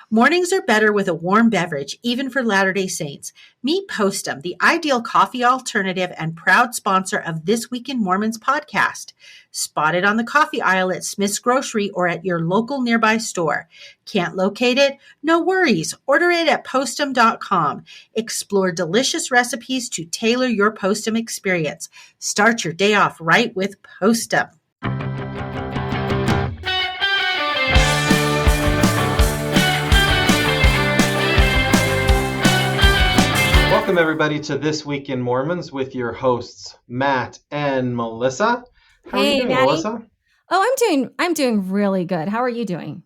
Mornings are better with a warm beverage, even for Latter-day Saints. Meet Postum, the ideal coffee alternative and proud sponsor of This Week in Mormons podcast. Spotted on the coffee aisle at Smith's Grocery or at your local nearby store. Can't locate it? No worries. Order it at postum.com. Explore delicious recipes to tailor your Postum experience. Start your day off right with Postum. Welcome, everybody, to This Week in Mormons with your hosts, Matt and Melissa. How are you doing, Maddie. Melissa? Oh, I'm doing really good. How are you doing?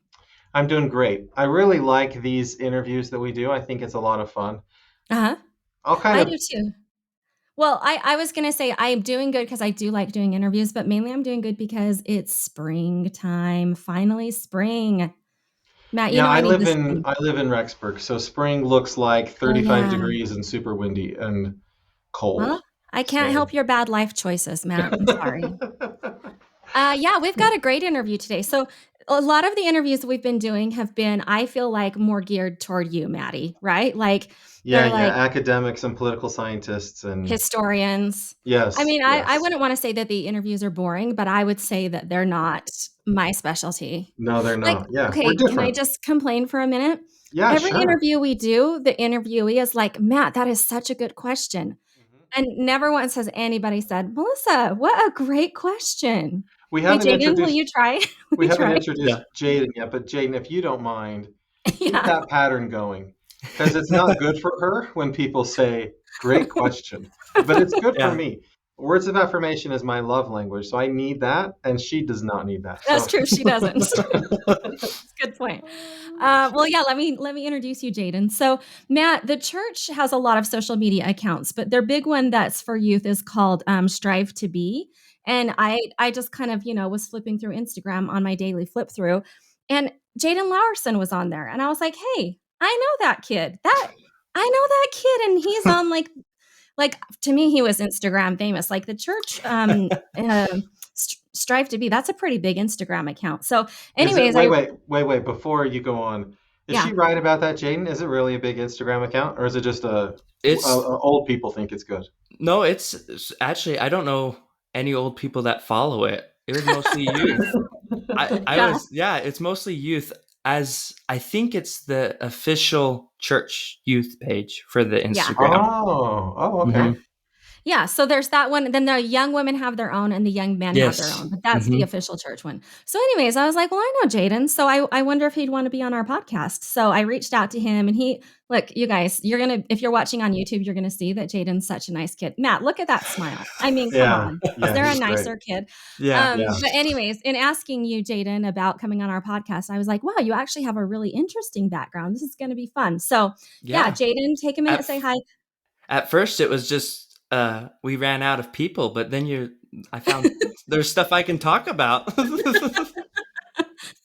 I'm doing great. I really like these interviews that we do. I think it's a lot of fun. I do too. Well, I was going to say I'm doing good because I do like doing interviews, but mainly I'm doing good because it's springtime. Finally spring. Matt, I live in Rexburg, so spring looks like 35 degrees and super windy and cold. Well, I can't help your bad life choices, Matt. I'm sorry. We've got a great interview today. So a lot of the interviews we've been doing have been, I feel like, more geared toward you, Maddie, right? Like, academics and political scientists and historians. Yes. I mean, I wouldn't want to say that the interviews are boring, but I would say that they're not my specialty. No, they're not. Okay, can I just complain for a minute? Yeah, Every interview we do, the interviewee is like, Matt, that is such a good question. And never once has anybody said, Melissa, what a great question. We haven't Jayden, will you try? We haven't introduced Jayden yet, but Jayden, if you don't mind, keep that pattern going. Because it's not good for her when people say, great question. But it's good for me. Words of affirmation is my love language, so I need that, and she does not need that. That's true. She doesn't. That's a good point. Let me introduce you, Jayden. So, Matt, the church has a lot of social media accounts, but their big one that's for youth is called Strive to Be. And I just kind of, was flipping through Instagram on my daily flip through, and Jayden Laursen was on there, and I was like, hey, I know that kid. And he's on like to me, he was Instagram famous. Like the church, Strive to Be. That's a pretty big Instagram account. So, anyways, wait. Before you go on, is she right about that, Jayden? Is it really a big Instagram account, or is it just old people think it's good? No, it's actually, I don't know any old people that follow it. It was mostly youth. It's mostly youth. As I think it's the official church youth page for the Instagram. Oh, okay. Mm-hmm. Yeah, so there's that one. Then the young women have their own and the young men have their own. But that's the official church one. So anyways, I was like, well, I know Jayden. So I wonder if he'd want to be on our podcast. So I reached out to him, and look, you guys, if you're watching on YouTube, you're going to see that Jayden's such a nice kid. Matt, look at that smile. I mean, come on. Is there a nicer kid? But anyways, in asking you, Jayden, about coming on our podcast, I was like, wow, you actually have a really interesting background. This is going to be fun. So Jayden, take a minute, say hi. At first, it was just, we ran out of people, but then I found there's stuff I can talk about.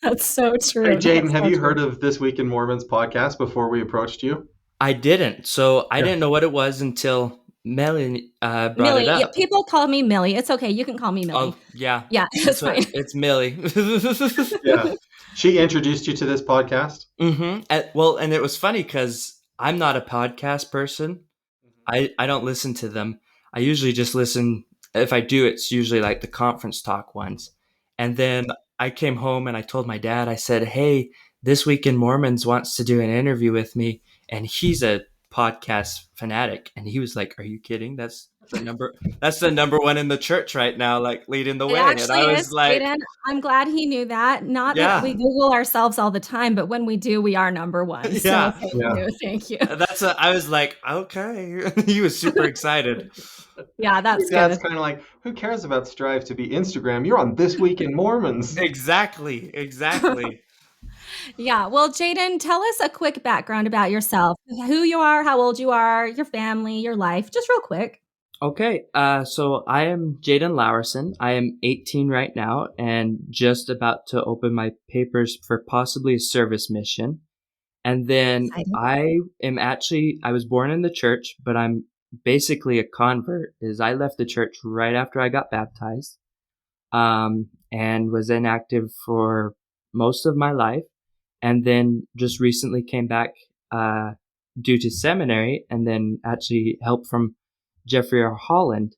That's so true. Hey, Jayden, have you heard of This Week in Mormons podcast before we approached you? I didn't. So I didn't know what it was until Millie brought it up. Yeah, people call me Millie. It's okay. You can call me Millie. Oh, yeah. Yeah, it's fine. It's Millie. Yeah. She introduced you to this podcast? Mm-hmm. And it was funny because I'm not a podcast person. I don't listen to them. I usually just listen. If I do, it's usually like the conference talk ones. And then I came home and I told my dad, I said, hey, This Week in Mormons wants to do an interview with me. And he's a podcast fanatic. And he was like, are you kidding? That's the number one in the church right now, like leading the way. And I was like, Jayden, I'm glad he knew that. Not that we Google ourselves all the time, but when we do, we are number one. So thank you. I was like, okay. He was super excited. Yeah, that's good. That's kind of like, who cares about Strive to Be Instagram? You're on This Week in Mormons. Exactly. Yeah. Well, Jayden, tell us a quick background about yourself, who you are, how old you are, your family, your life, just real quick. Okay. So I am Jayden Laursen. I am 18 right now and just about to open my papers for possibly a service mission. And then I was born in the church, but I'm basically a convert. I left the church right after I got baptized, and was inactive for most of my life. and then just recently came back due to seminary, and then actually help from Jeffrey R. Holland.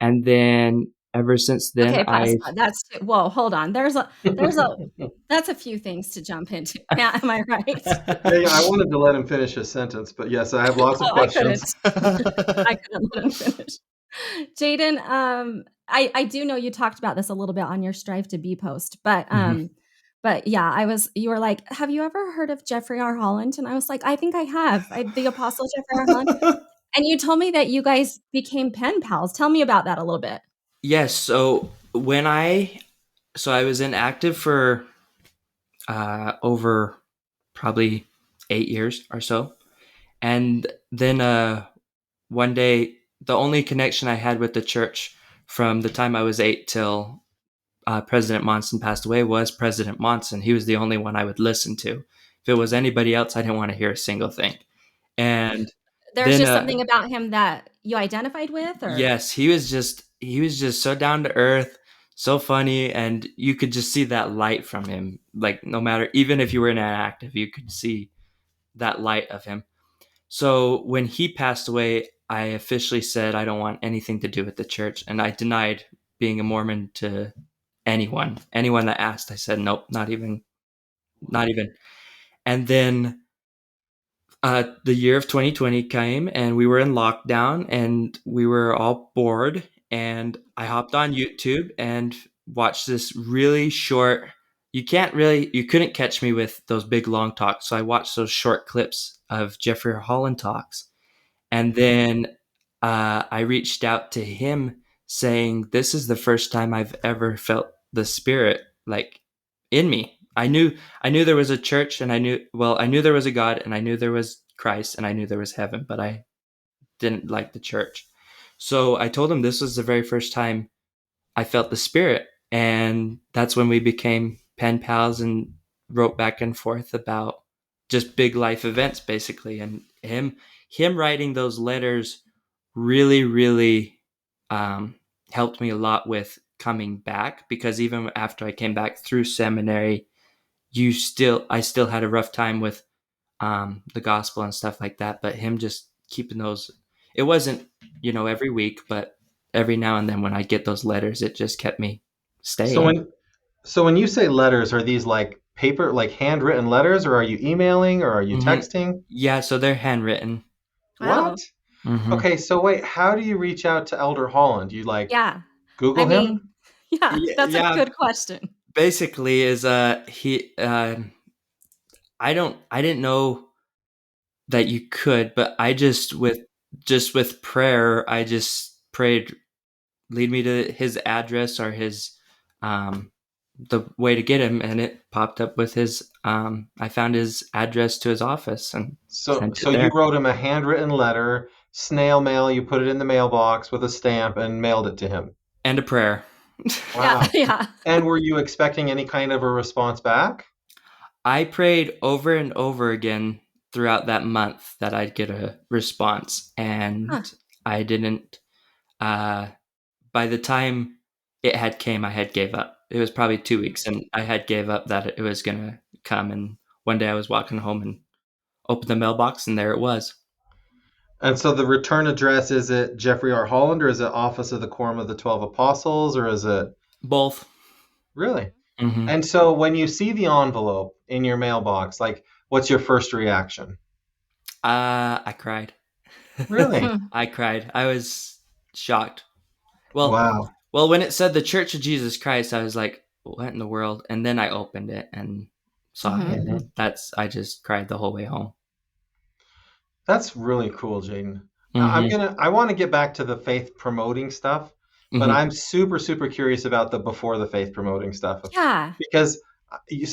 And then ever since then, okay, that's whoa, hold on. That's a few things to jump into. Yeah, am I right? Yeah, I wanted to let him finish his sentence, but yes, I have lots of questions. I couldn't let him finish. Jayden, I do know you talked about this a little bit on your Strive to Be post, but yeah, you were like, have you ever heard of Jeffrey R. Holland? And I was like, I think I have. The Apostle Jeffrey R. Holland. And you told me that you guys became pen pals. Tell me about that a little bit. Yes. So I was inactive for over probably 8 years or so. And then one day, the only connection I had with the church from the time I was 8 till President Monson passed away was President Monson. He was the only one I would listen to. If it was anybody else, I didn't want to hear a single thing. And there's just something about him that you identified with, or? Yes, he was just so down to earth, so funny, and you could just see that light from him. Like, no matter, even if you were inactive, you could see that light of him. So when he passed away, I officially said I don't want anything to do with the church, and I denied being a Mormon to anyone that asked. I said nope, not even. And then the year of 2020 came, and we were in lockdown, and we were all bored, and I hopped on YouTube and watched this really short. You couldn't catch me with those big long talks, so I watched those short clips of Jeffrey Holland talks. And then I reached out to him saying, this is the first time I've ever felt the Spirit like in me. I knew there was a church, and I knew there was a God, and I knew there was Christ, and I knew there was heaven, but I didn't like the church. So I told him this was the very first time I felt the Spirit. And that's when we became pen pals and wrote back and forth about just big life events, basically. And him writing those letters really, really helped me a lot with coming back, because even after I came back through seminary, I still had a rough time with the gospel and stuff like that. But him just keeping those, it wasn't, every week, but every now and then when I get those letters, it just kept me staying. So when you say letters, are these like paper, like handwritten letters, or are you emailing, or are you texting? Yeah, so they're handwritten. Wow. What? Mm-hmm. Okay, so wait, how do you reach out to Elder Holland? You Google him? Yeah, that's a good question. Basically, is he? I didn't know that you could, but I just with prayer, I just prayed, lead me to his address or his the way to get him, and it popped up with his I found his address to his office, and so you wrote him a handwritten letter, snail mail, you put it in the mailbox with a stamp and mailed it to him, and a prayer. Wow. Yeah. And were you expecting any kind of a response back? I prayed over and over again throughout that month that I'd get a response, and I didn't. By the time it had came, I had gave up. It was probably 2 weeks, and I had gave up that it was gonna come. And one day I was walking home and opened the mailbox, and there it was. And so the return address, is it Jeffrey R. Holland, or is it Office of the Quorum of the 12 Apostles, or is it both? Really? Mm-hmm. And so when you see the envelope in your mailbox, like, what's your first reaction? I cried. Really? I cried. I was shocked. Well, wow. Well, when it said the Church of Jesus Christ, I was like, what in the world? And then I opened it and saw it. And I just cried the whole way home. That's really cool, Jayden. I want to get back to the faith promoting stuff, but I'm super, super curious about the before the faith promoting stuff. Yeah. Because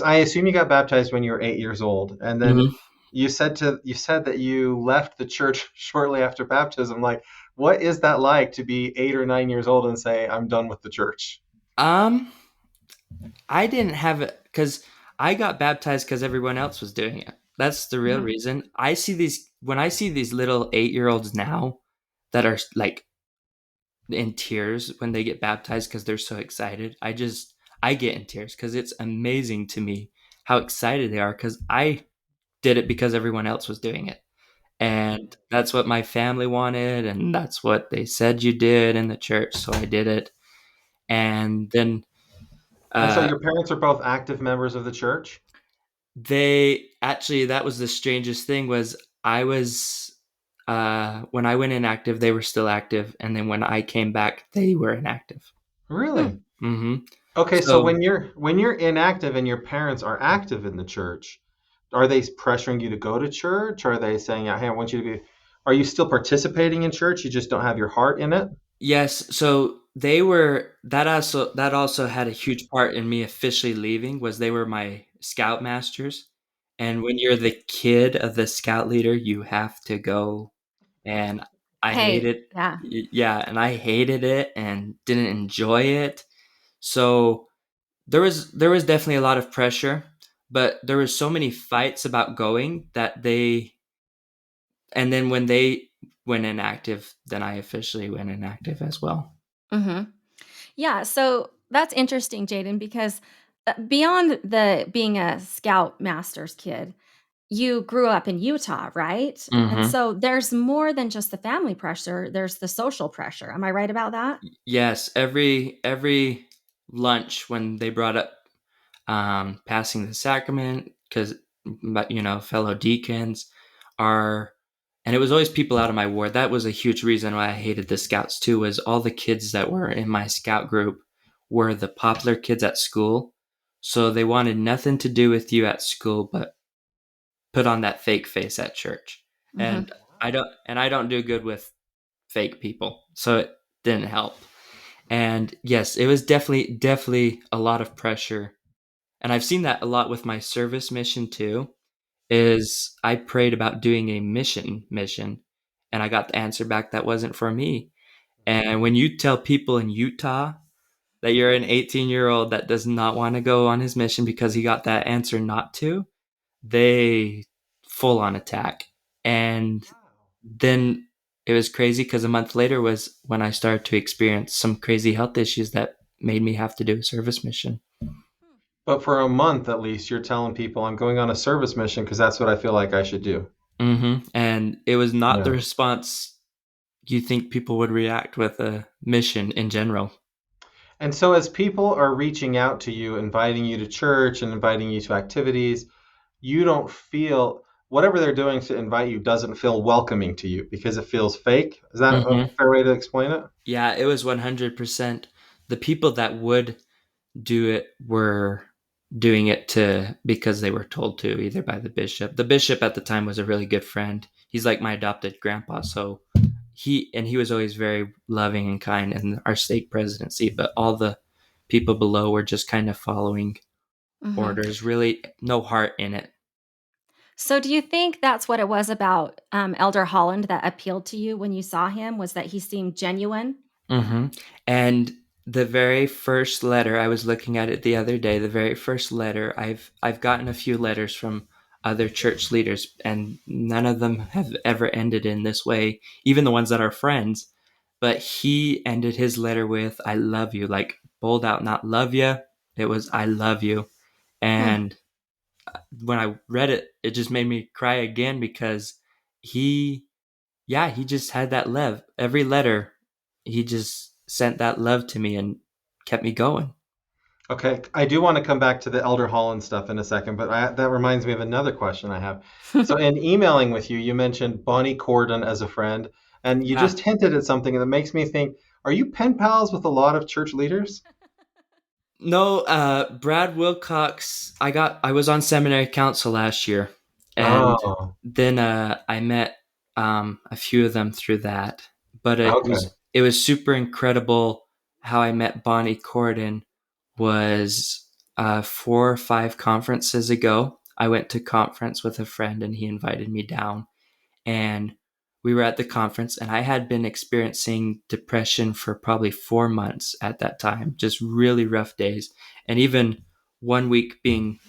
I assume you got baptized when you were 8 years old, and then you said that you left the church shortly after baptism. Like, what is that like to be 8 or 9 years old and say, I'm done with the church? I didn't have it because I got baptized because everyone else was doing it. That's the real reason. When I see these little 8-year-olds now that are like in tears when they get baptized because they're so excited. I get in tears because it's amazing to me how excited they are, because I did it because everyone else was doing it. And that's what my family wanted, and that's what they said you did in the church, so I did it. And then And so your parents are both active members of the church? they actually, that was the strangest thing, was I was when I went inactive, they were still active, and then when I came back, they were inactive. Really? Mm-hmm. Okay, so So when you're inactive and your parents are active in the church, are they pressuring you to go to church? Or are they saying, "Hey, I want you to be"? Are you still participating in church? You just don't have your heart in it? yes, so they were, that also had a huge part in me officially leaving, was they were my scout masters. And when you're the kid of the scout leader, you have to go. And I Hey, hated, yeah. yeah, and I hated it and didn't enjoy it. So there was definitely a lot of pressure, but there was so many fights about going that and then when they went inactive, then I officially went inactive as well. Mhm. Yeah, so that's interesting, Jayden, because, beyond the being a Scout Master's kid, you grew up in Utah, right? And Mm-hmm. so there's more than just the family pressure, there's the social pressure. Am I right about that? Yes, every lunch when they brought up passing the sacrament, because fellow deacons are, and it was always people out of my ward. That was a huge reason why I hated the scouts too. Was all the kids that were in my scout group were the popular kids at school, so they wanted nothing to do with you at school, but put on that fake face at church. Mhm. And I don't do good with fake people, so it didn't help. And yes, it was definitely a lot of pressure. And I've seen that a lot with my service mission too. Is I prayed about doing a mission, and I got the answer back that wasn't for me. And when you tell people in Utah that you're an 18-year-old that does not want to go on his mission because he got that answer not to, they full on attack. And then it was crazy because a month later was when I started to experience some crazy health issues that made me have to do a service mission. But for a month at least, you're telling people I'm going on a service mission because that's what I feel like I should do. Mm-hmm. And it was not the Yeah. response you think people would react with a mission in general. And so as people are reaching out to you, inviting you to church and inviting you to activities, you don't feel whatever they're doing to invite you doesn't feel welcoming to you because it feels fake. Is that a Mm-hmm. fair way to explain it? Yeah, it was 100%. The people that would do it were doing it to because they were told to, either by the bishop. The bishop at the time was a really good friend. He's like my adopted grandpa, so he was always very loving and kind in our stake presidency, but all the people below were just kind of following Mhm. orders, really no heart in it. So do you think that's what it was about, Elder Holland that appealed to you when you saw him, was that he seemed genuine? Mm-hmm. And the very first letter, I was looking at it the other day, the very first letter, I've gotten a few letters from other church leaders, and none of them have ever ended in this way, even the ones that are friends. But he ended his letter with "I love you," like bold out, not "love you." It was "I love you." Hmm. And when I read it, it just made me cry again, because he yeah, he just had that love. Every letter, he just sent that love to me and kept me going. Okay, I do want to come back to the Elder Holland stuff in a second, but that reminds me of another question I have. So, in emailing with you, you mentioned Bonnie Cordon as a friend, and you Yeah. just hinted at something that makes me think, are you pen pals with a lot of church leaders? No, Brad Wilcox, I was on seminary council last year, and Oh, then I met a few of them through that. But it okay. was it was super incredible how I met Bonnie Corden. Was 4 or 5 conferences ago. I went to conference with a friend, and he invited me down, and we were at the conference, and I had been experiencing depression for probably 4 months at that time, just really rough days, and even one week being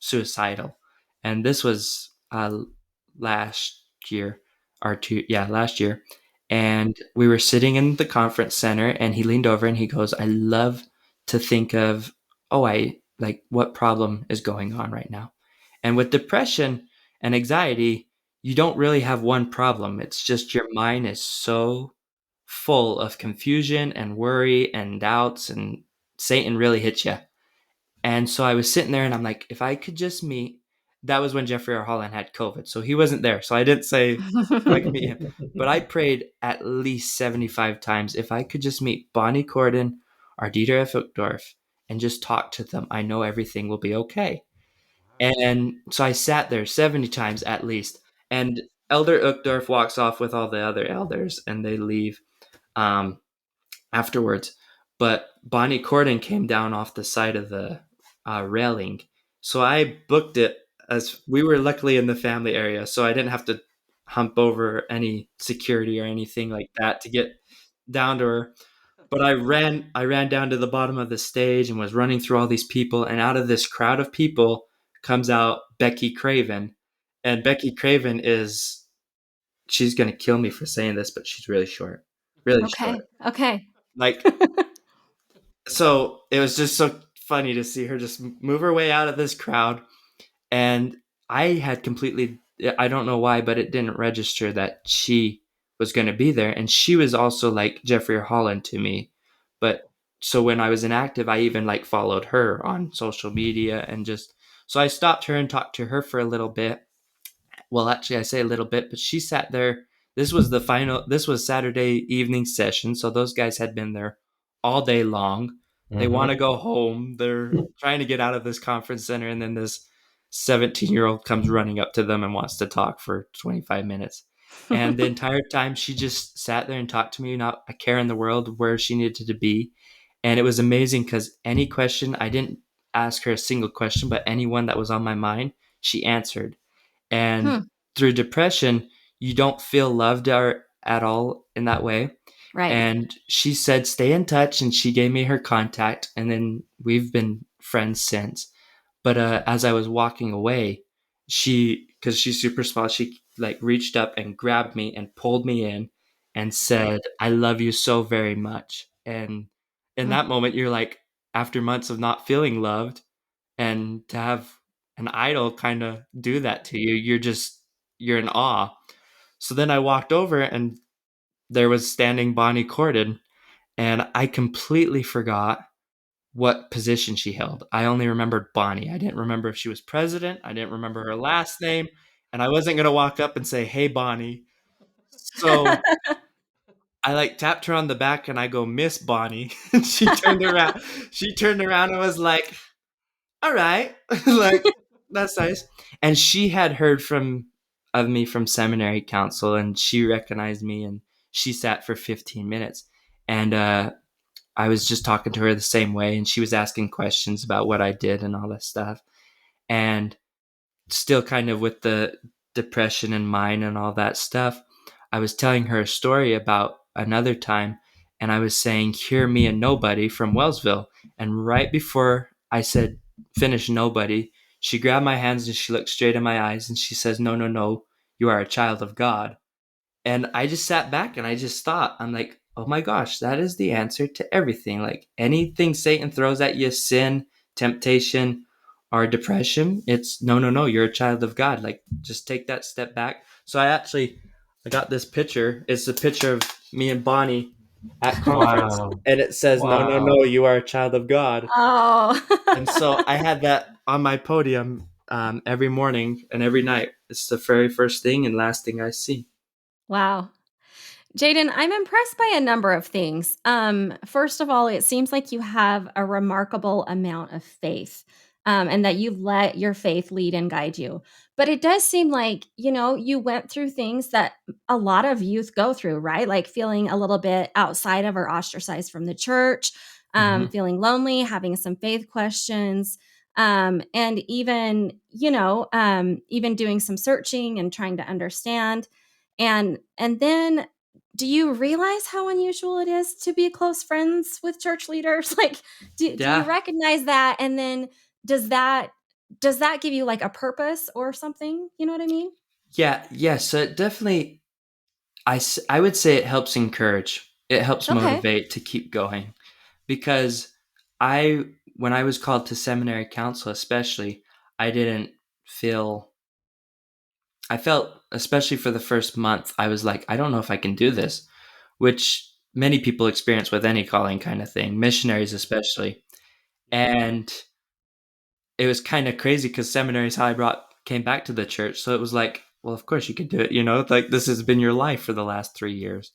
suicidal. And this was last year, last year. And we were sitting in the conference center, and he leaned over and he goes, "I love to think of, oh, like what problem is going on right now. And with depression and anxiety, you don't really have one problem. It's just your mind is so full of confusion and worry and doubts, and Satan really hits you. And so I was sitting there and I'm like, if I could just meet, that was when Jeffrey R. Holland had COVID. So he wasn't there. So I didn't say if I could meet him. But I prayed at least 75 times, if I could just meet Bonnie Corden or Dieter F. Uchtdorf and just talk to them, I know everything will be okay. And so I sat there 70 times at least. And Elder Uchtdorf walks off with all the other elders and they leave afterwards. But Bonnie Corden came down off the side of the railing. So I booked it, as we were luckily in the family area. So I didn't have to hump over any security or anything like that to get down to her. But I ran down to the bottom of the stage and was running through all these people. And out of this crowd of people comes out Becky Craven. And Becky Craven she's going to kill me for saying this, but she's really short. Really short. Okay. Like, so it was just so funny to see her just move her way out of this crowd. And I had completely, I don't know why, but it didn't register that she was going to be there. And she was also like Jeffrey Holland to me. But so when I was inactive, I even like followed her on social media and just, so I stopped her and talked to her for a little bit. Well, actually, I say a little bit, but she sat there. This was Saturday evening session. So those guys had been there all day long. They want to go home. They're trying to get out of this conference center. And then this 17-year-old comes running up to them and wants to talk for 25 minutes. And the entire time she just sat there and talked to me, not a care in the world where she needed to be. And it was amazing because any question, I didn't ask her a single question, but anyone that was on my mind, she answered. And through depression, you don't feel loved at all in that way. Right. And she said, stay in touch. And she gave me her contact. And then we've been friends since. But as I was walking away, because she's super small, she like reached up and grabbed me and pulled me in and said, I love you so very much. And in that moment, you're like, after months of not feeling loved, and to have an idol kind of do that to you, you're in awe. So then I walked over and there was standing Bonnie Corden, and I completely forgot what position she held. I only remembered Bonnie. I didn't remember if she was president. I didn't remember her last name. And I wasn't going to walk up and say, hey, Bonnie. So I like tapped her on the back and I go, Miss Bonnie. And she turned around. She turned around and was like, all right. Like, that's nice. And she had heard of me from seminary council, and she recognized me, and she sat for 15 minutes. And I was just talking to her the same way, and she was asking questions about what I did and all that stuff. And still kind of with the depression in mind and all that stuff, I was telling her a story about another time, and I was saying, hear me and nobody from Wellsville. And right before I said, finish nobody, she grabbed my hands and she looked straight in my eyes and she says, no, no, no, you are a child of God. And I just sat back and I just thought, I'm like, oh my gosh, that is the answer to everything. Like anything Satan throws at you, sin, temptation, or depression, it's no, no, no, you're a child of God. Like just take that step back. So I got this picture. It's a picture of me and Bonnie at conference. Wow. And it says, no, no, no, you are a child of God. Oh. And so I had that on my podium every morning and every night. It's the very first thing and last thing I see. Wow. Jayden, I'm impressed by a number of things. First of all, it seems like you have a remarkable amount of faith, and that you let your faith lead and guide you. But it does seem like, you went through things that a lot of youth go through, right? Like feeling a little bit outside of or ostracized from the church, feeling lonely, having some faith questions, and even, even doing some searching and trying to understand. And then do you realize how unusual it is to be close friends with church leaders? Like, do you recognize that? And then does that give you like a purpose or something? You know what I mean? Yeah. Yes. So it definitely, I would say it helps encourage. It helps motivate to keep going, because when I was called to seminary council, especially, I felt, especially for the first month, I was like, I don't know if I can do this, which many people experience with any calling kind of thing, missionaries especially. And it was kind of crazy because seminary is how I came back to the church. So it was like, well, of course you could do it, like this has been your life for the last 3 years.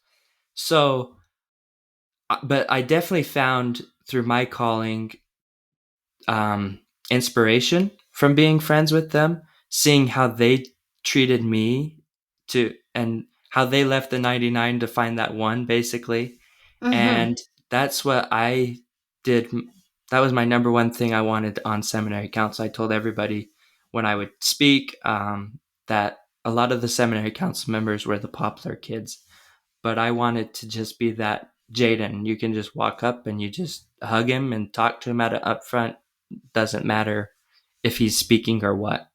So, but I definitely found through my calling inspiration from being friends with them, seeing how they treated me and how they left the 99 to find that one, basically. Mm-hmm. And that's what I did. That was my number one thing I wanted on seminary council. I told everybody when I would speak that a lot of the seminary council members were the popular kids, but I wanted to just be that Jayden. You can just walk up and you just hug him and talk to him at an upfront. Doesn't matter if he's speaking or what.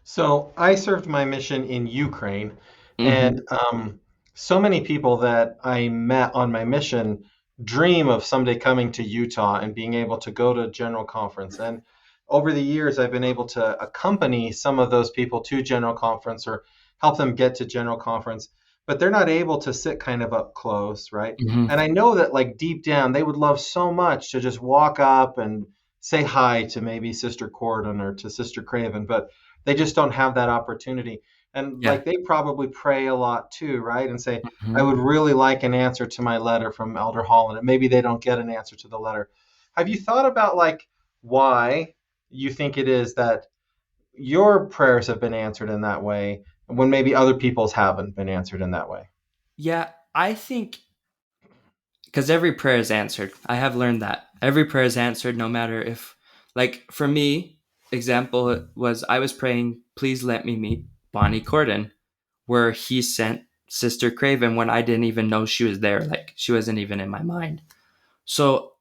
So I served my mission in Ukraine, and so many people that I met on my mission dream of someday coming to Utah and being able to go to General Conference. And over the years, I've been able to accompany some of those people to General Conference or help them get to General Conference, but they're not able to sit kind of up close, right? And I know that like deep down, they would love so much to just walk up and say hi to maybe Sister Corden or to Sister Craven, but they just don't have that opportunity. And like they probably pray a lot too, right? And say, I would really like an answer to my letter from Elder Holland. And maybe they don't get an answer to the letter. Have you thought about like why you think it is that your prayers have been answered in that way when maybe other people's haven't been answered in that way? Yeah, I think because every prayer is answered. I have learned that. Every prayer is answered no matter if, like for me, example was I was praying, please let me meet Bonnie Corden, where he sent Sister Craven when I didn't even know she was there. Like she wasn't even in my mind. So,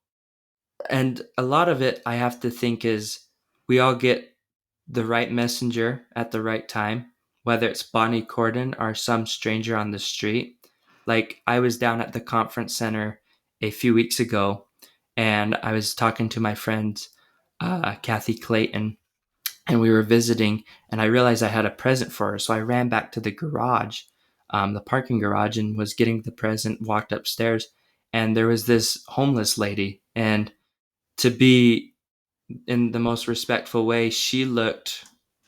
and a lot of it I have to think is we all get the right messenger at the right time, whether it's Bonnie Corden or some stranger on the street. Like I was down at the conference center a few weeks ago and I was talking to my friend, Kathy Clayton, and we were visiting and I realized I had a present for her. So I ran back to the garage, the parking garage, and was getting the present, walked upstairs, and there was this homeless lady. And to be in the most respectful way, she looked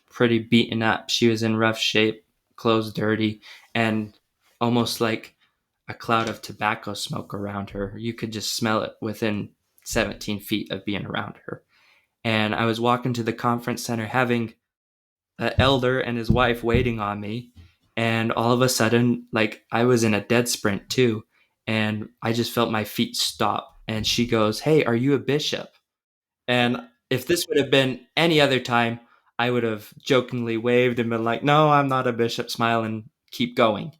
pretty beaten up. She was in rough shape, clothes dirty, and almost like a cloud of tobacco smoke around her. You could just smell it within 17 feet of being around her. And I was walking to the conference center having an elder and his wife waiting on me. And all of a sudden, like I was in a dead sprint too. And I just felt my feet stop. And she goes, "Hey, are you a bishop?" And if this would have been any other time, I would have jokingly waved and been like, "No, I'm not a bishop," smile and keep going.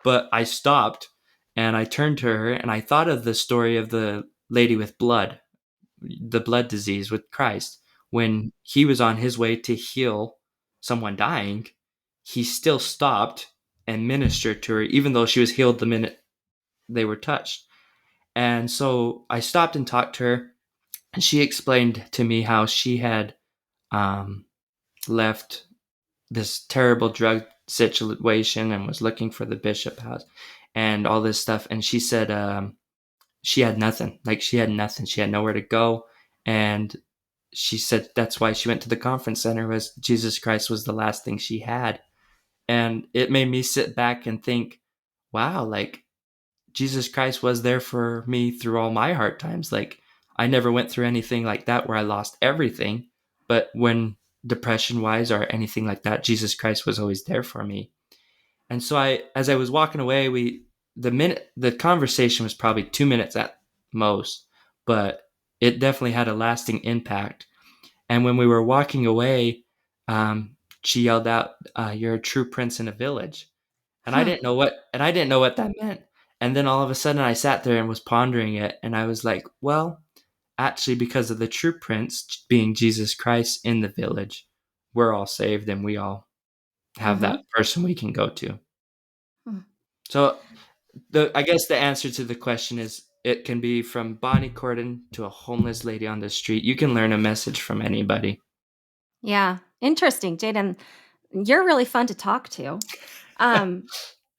But I stopped and I turned to her and I thought of the story of the lady with the blood disease with Christ. When he was on his way to heal someone dying, he still stopped and ministered to her, even though she was healed the minute they were touched. And so I stopped and talked to her. And she explained to me how she had left this terrible drug situation and was looking for the bishop house and all this stuff. And she said she had nothing. Like she had nothing. She had nowhere to go. And she said that's why she went to the conference center, was Jesus Christ was the last thing she had. And it made me sit back and think, wow, like Jesus Christ was there for me through all my hard times. Like I never went through anything like that where I lost everything, but when depression wise or anything like that, Jesus Christ was always there for me. And so as I was walking away, the conversation was probably 2 minutes at most, but it definitely had a lasting impact. And when we were walking away, she yelled out, "You're a true prince in a village." And I didn't know what that meant. And then all of a sudden I sat there and was pondering it. And I was like, well, actually, because of the true prince being Jesus Christ in the village, we're all saved and we all have that person we can go to. So I guess the answer to the question is It can be from Bonnie Cordon to a homeless lady on the street. You can learn a message from anybody. Yeah. Interesting. Jayden, you're really fun to talk to. I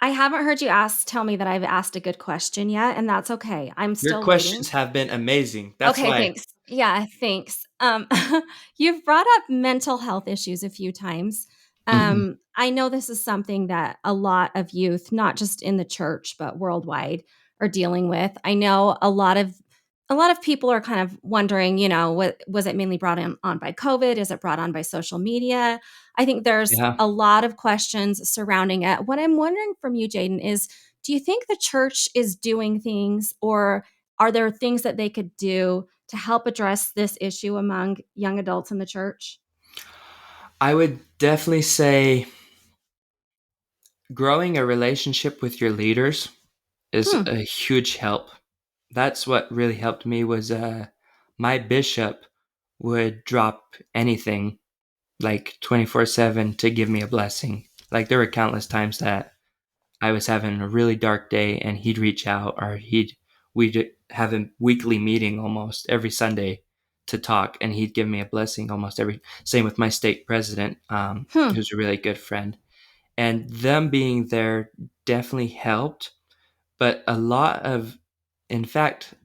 haven't heard you tell me that I've asked a good question yet, and that's okay. I'm still Your questions have been amazing. That's okay, why. thanks. Yeah, thanks. You've brought up mental health issues a few times. I know this is something that a lot of youth, not just in the church but worldwide, are dealing with. I know a lot of people are kind of wondering, what was it mainly brought on by COVID? Is it brought on by social media? I think there's a lot of questions surrounding it. What I'm wondering from you, Jayden, is do you think the church is doing things, or are there things that they could do to help address this issue among young adults in the church? I would definitely say growing a relationship with your leaders is a huge help. That's what really helped me was my bishop would drop anything like 24/7 to give me a blessing. Like there were countless times that I was having a really dark day and he'd reach out, or we'd have a weekly meeting almost every Sunday to talk, and he'd give me a blessing almost same with my stake president, who's a really good friend. And them being there definitely helped. But in fact,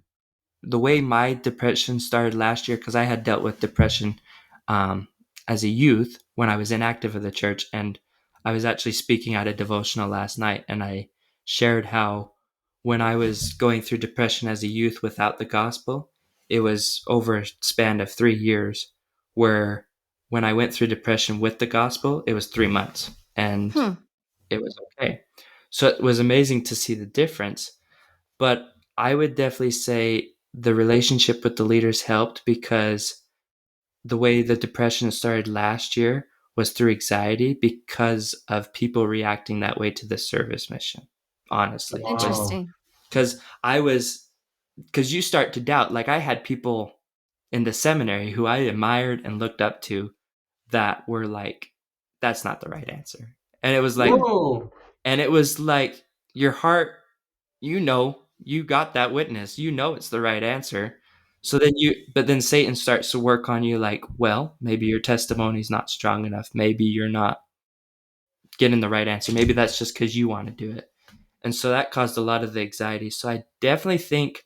the way my depression started last year, because I had dealt with depression as a youth when I was inactive of the church, and I was actually speaking at a devotional last night, and I shared how when I was going through depression as a youth without the gospel, it was over a span of 3 years, where when I went through depression with the gospel, it was 3 months, and it was okay. So it was amazing to see the difference. But I would definitely say the relationship with the leaders helped, because the way the depression started last year was through anxiety because of people reacting that way to the service mission. Honestly. Wow. Interesting. Because you start to doubt. Like I had people in the seminary who I admired and looked up to that were like, that's not the right answer. And it was like, Whoa. and it was like your heart, you got that witness, it's the right answer. So but then Satan starts to work on you like, well, maybe your testimony's not strong enough. Maybe you're not getting the right answer. Maybe that's just because you want to do it. And so that caused a lot of the anxiety. So I definitely think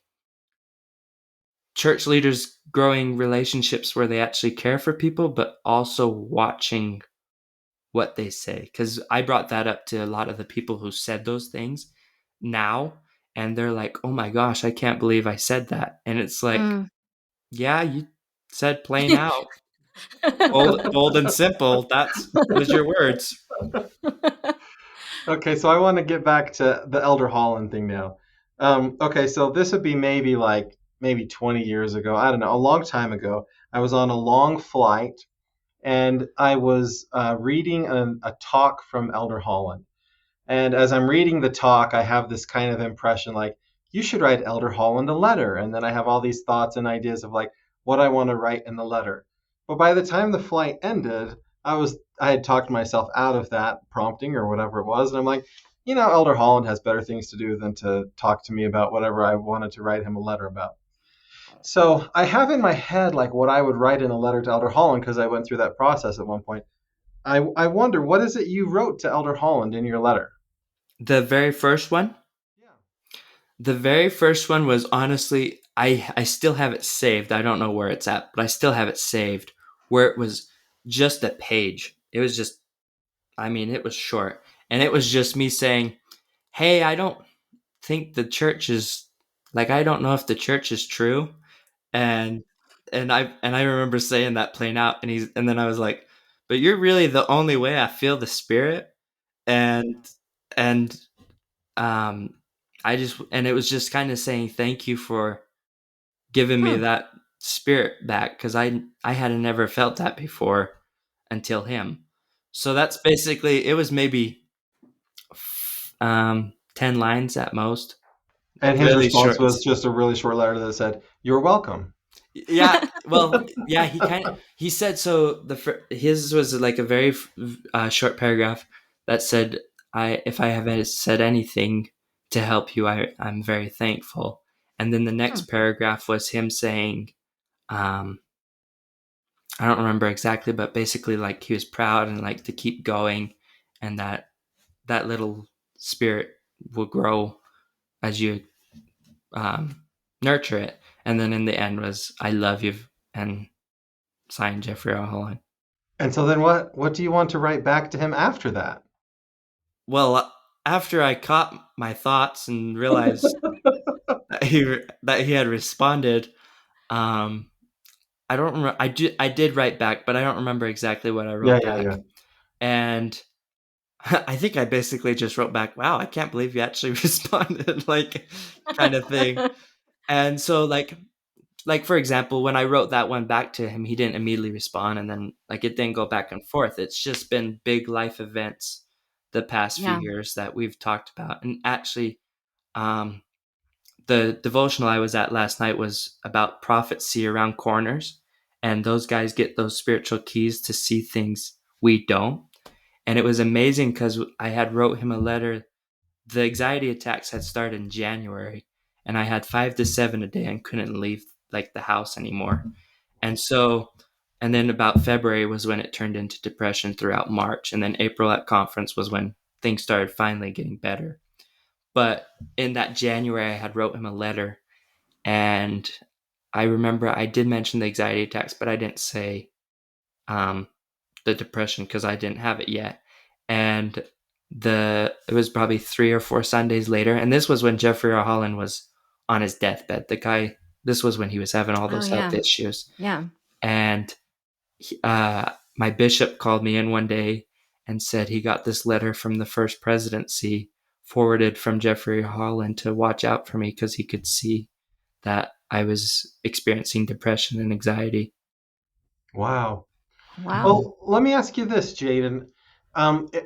church leaders growing relationships where they actually care for people, but also watching what they say. Because I brought that up to a lot of the people who said those things now, and they're like, oh my gosh, I can't believe I said that. And it's like, yeah, you said plain out, bold and simple. That was your words. Okay, so I want to get back to the Elder Holland thing now. Okay, so this would be maybe 20 years ago. I don't know, a long time ago. I was on a long flight, and I was reading a talk from Elder Holland. And as I'm reading the talk, I have this kind of impression like, you should write Elder Holland a letter. And then I have all these thoughts and ideas of like what I want to write in the letter. But by the time the flight ended, I had talked myself out of that prompting or whatever it was. And I'm like, Elder Holland has better things to do than to talk to me about whatever I wanted to write him a letter about. So I have in my head like what I would write in a letter to Elder Holland, because I went through that process at one point. I wonder, what is it you wrote to Elder Holland in your letter? The very first one? Yeah. The very first one was honestly, I still have it saved. I don't know where it's at, but I still have it saved, where it was just a page. It was just, it was short. And it was just me saying, hey, I don't think the church is, I don't know if the church is true. And I remember saying that plain out, and then I was like, but you're really the only way I feel the Spirit. And it was just kind of saying thank you for giving me that Spirit back, because I had never felt that before until him. So that's basically, it was maybe 10 lines at most. And his response was just a really short letter that said, "You're welcome." Yeah, well, yeah, he said, so his was like a very short paragraph that said, if I have said anything to help you, I'm very thankful. And then the next paragraph was him saying, I don't remember exactly, but basically like he was proud and like to keep going, and that little spirit will grow as you nurture it. And then in the end was, I love you, and signed Jeffrey R. Holland. And so then what do you want to write back to him after that? Well, after I caught my thoughts and realized that he had responded, I don't remember. I did write back, but I don't remember exactly what I wrote back. Yeah. And I think I basically just wrote back, "Wow, I can't believe you actually responded," like kind of thing. And so like for example, when I wrote that one back to him, he didn't immediately respond, and then like it didn't go back and forth. It's just been big life events the past few years that we've talked about. And actually, the devotional I was at last night was about prophets see around corners, and those guys get those spiritual keys to see things we don't. And it was amazing because I had wrote him a letter. The anxiety attacks had started in January, and I had 5 to 7 a day and couldn't leave like the house anymore. And so, and then about February was when it turned into depression throughout March. And then April at conference was when things started finally getting better. But in that January, I had wrote him a letter, and I remember I did mention the anxiety attacks, but I didn't say the depression because I didn't have it yet. And it was probably 3 or 4 Sundays later, and this was when Jeffrey R. Holland was on his deathbed. The guy, this was when he was having all those health issues. Yeah. And my bishop called me in one day and said he got this letter from the first presidency forwarded from Jeffrey R. Holland to watch out for me because he could see that I was experiencing depression and anxiety. Wow. Well, let me ask you this, Jayden.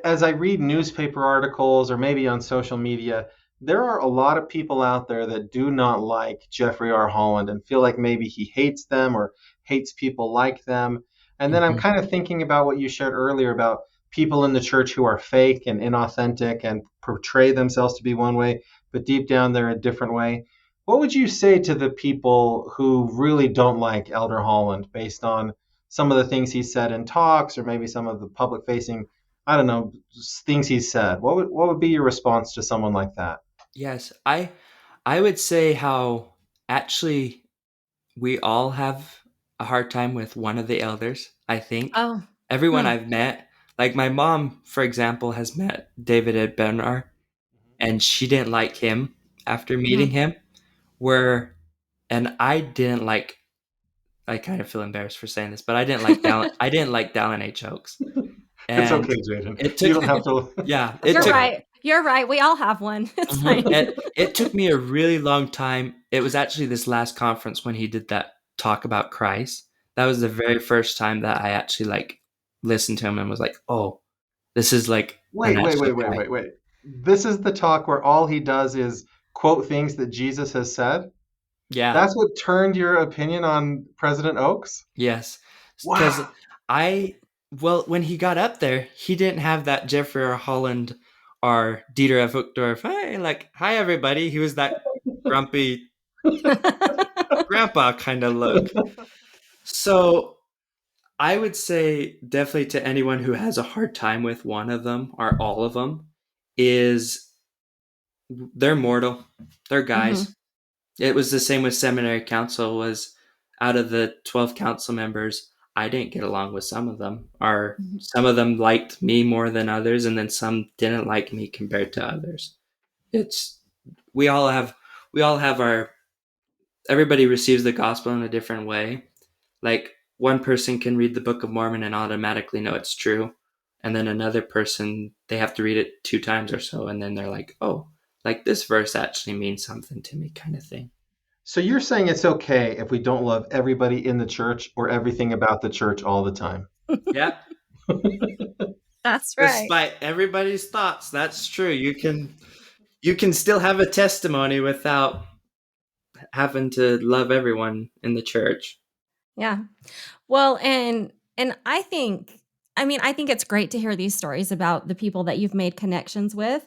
As I read newspaper articles or maybe on social media, there are a lot of people out there that do not like Jeffrey R. Holland and feel like maybe he hates them or hates people like them. And then I'm kind of thinking about what you shared earlier about people in the church who are fake and inauthentic and portray themselves to be one way, but deep down they're a different way. What would you say to the people who really don't like Elder Holland based on some of the things he said in talks or maybe some of the public facing, I don't know, things he said? What would be your response to someone like that? Yes, I would say how actually we all have a hard time with one of the elders, I think. Everyone I've met, like my mom, for example, has met David Ed Bednar, and she didn't like him after meeting him, and I didn't like, I kind of feel embarrassed for saying this, but I didn't like I didn't like Dallin H. Oaks. And it's okay, Jayden. You don't have to. Yeah. Right. You're right. We all have one. It's fine. And it took me a really long time. It was actually this last conference when he did that talk about Christ. That was the very first time that I actually like listened to him and was like, oh, this is like Wait. This is the talk where all he does is quote things that Jesus has said? Yeah. That's what turned your opinion on President Oaks? Yes. Wow. Well, when he got up there, he didn't have that Jeffrey R. Holland or Dieter F. Uchtdorf, hi everybody. He was that grumpy grandpa kind of look. So I would say definitely to anyone who has a hard time with one of them or all of them is they're mortal. They're guys. It was the same with seminary council. Was out of the 12 council members, I didn't get along with some of them, or some of them liked me more than others, and then some didn't like me compared to others. We all have everybody receives the gospel in a different way. Like one person can read the Book of Mormon and automatically know it's true, and then another person, they have to read it 2 times or so, and then they're like, oh, like this verse actually means something to me, kind of thing. So you're saying it's okay if we don't love everybody in the church or everything about the church all the time? Yeah. That's right. Despite everybody's thoughts, that's true. You can still have a testimony without having to love everyone in the church. Yeah. Well, and I think it's great to hear these stories about the people that you've made connections with,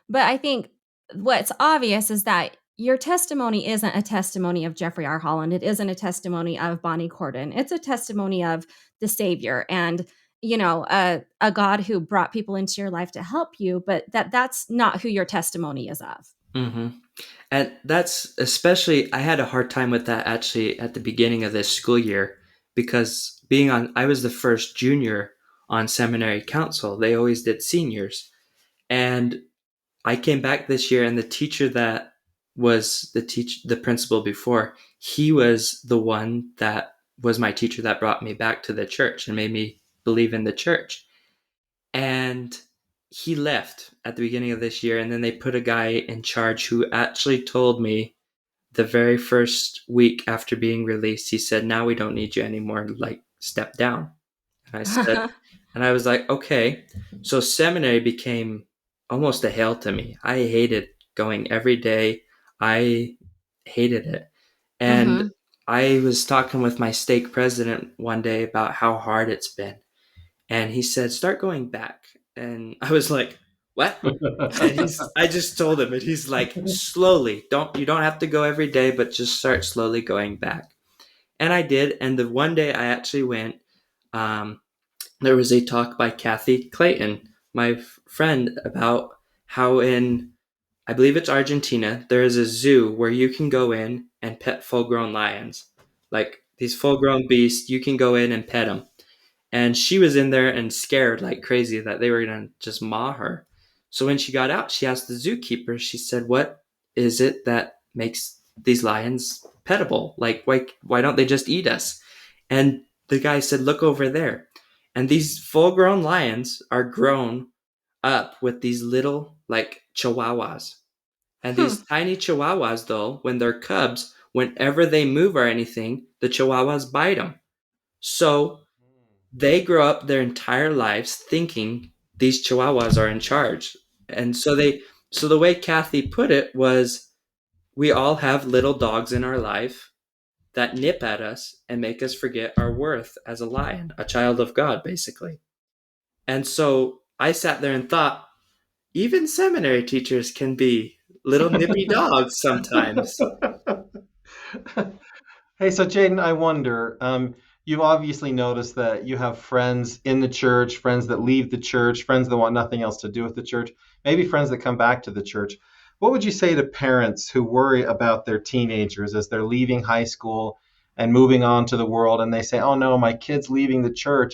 but I think what's obvious is that your testimony isn't a testimony of Jeffrey R. Holland. It isn't a testimony of Bonnie Cordon. It's a testimony of the Savior and, a God who brought people into your life to help you, but that's not who your testimony is of. Mm-hmm. And that's especially, I had a hard time with that actually at the beginning of this school year, because I was the first junior on seminary council. They always did seniors. And I came back this year, and the teacher that was the principal before, he was the one that was my teacher that brought me back to the church and made me believe in the church. And he left at the beginning of this year, and then they put a guy in charge who actually told me the very first week after being released, he said, "Now we don't need you anymore, like step down." And I said, and I was like, okay. So seminary became almost a hell to me. I hated going every day. I hated it. And I was talking with my stake president one day about how hard it's been. And he said, start going back. And I was like, what? And I just told him, and he's like, slowly, you don't have to go every day, but just start slowly going back. And I did. And the one day I actually went, there was a talk by Kathy Clayton, my friend, about how I believe it's Argentina, there is a zoo where you can go in and pet full-grown lions. Like these full-grown beasts, you can go in and pet them. And she was in there and scared like crazy that they were going to just maw her. So when she got out, she asked the zookeeper, she said, what is it that makes these lions petable? Like, why don't they just eat us? And the guy said, look over there. And these full-grown lions are grown up with these little, like, chihuahuas. And these tiny chihuahuas, though, when they're cubs, whenever they move or anything, the chihuahuas bite them. So they grow up their entire lives thinking these chihuahuas are in charge. And so the way Kathy put it was, we all have little dogs in our life that nip at us and make us forget our worth as a lion, a child of God, basically. And so I sat there and thought, even seminary teachers can be little nippy dogs sometimes. Hey, so Jayden, I wonder, you've obviously noticed that you have friends in the church, friends that leave the church, friends that want nothing else to do with the church, maybe friends that come back to the church. What would you say to parents who worry about their teenagers as they're leaving high school and moving on to the world, and they say, oh no, my kid's leaving the church,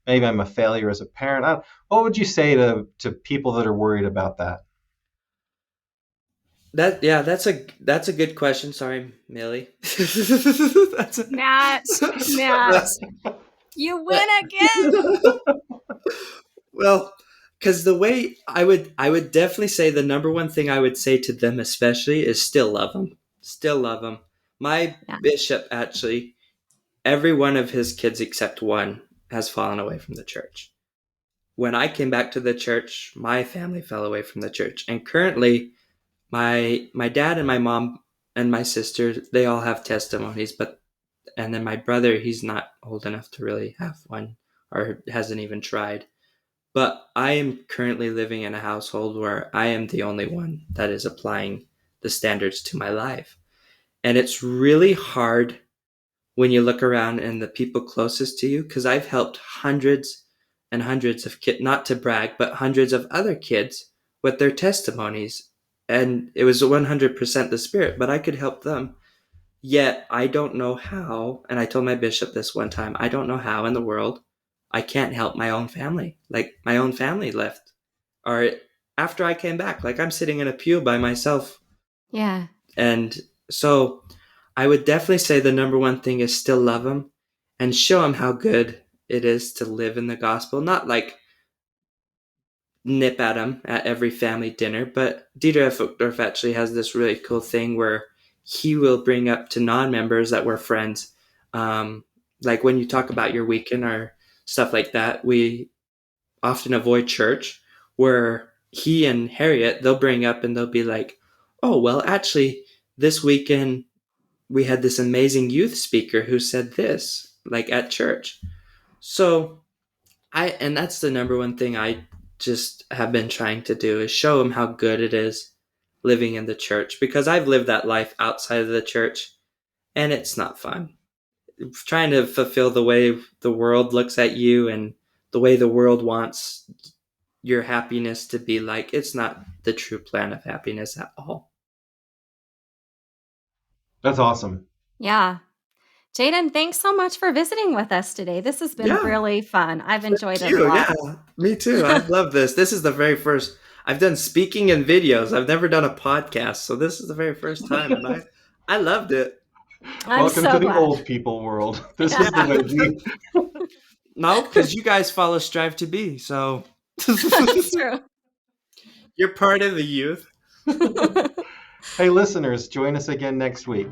maybe I'm a failure as a parent. What would you say to people that are worried about that? That's a good question. Sorry, Millie. Matt, you win again. Well, because the way I would definitely say the number one thing I would say to them especially is still love them. Still love them. My bishop, actually, every one of his kids except one has fallen away from the church. When I came back to the church, my family fell away from the church. And currently, my dad and my mom and my sister, they all have testimonies, and then my brother, he's not old enough to really have one or hasn't even tried. But I am currently living in a household where I am the only one that is applying the standards to my life. And it's really hard when you look around and the people closest to you, because I've helped hundreds and hundreds of kids, not to brag, but hundreds of other kids with their testimonies. And it was 100% the Spirit, but I could help them. Yet I don't know how, and I told my bishop this one time, I don't know how in the world I can't help my own family. Like my own family left. Or after I came back, like I'm sitting in a pew by myself. Yeah. And so I would definitely say the number one thing is still love them and show them how good it is to live in the gospel. Not like nip at them at every family dinner, but Dieter F. Uchtdorf actually has this really cool thing where he will bring up to non-members that we're friends. Like when you talk about your weekend or stuff like that, we often avoid church, where he and Harriet, they'll bring up and they'll be like, oh, well, actually, this weekend we had this amazing youth speaker who said this, like at church. So and that's the number one thing I just have been trying to do, is show them how good it is living in the church, because I've lived that life outside of the church and it's not fun. Trying to fulfill the way the world looks at you and the way the world wants your happiness to be like, it's not the true plan of happiness at all. That's awesome. Yeah. Jayden, thanks so much for visiting with us today. This has been really fun. I've enjoyed it a lot. Yeah, me too. I love this. This is the very first. I've done speaking and videos. I've never done a podcast, so this is the very first time, and I loved it. Welcome to the old people world. This is the way we... No, because you guys follow Strive to Be, so that's true. You're part of the youth. Hey, listeners, join us again next week.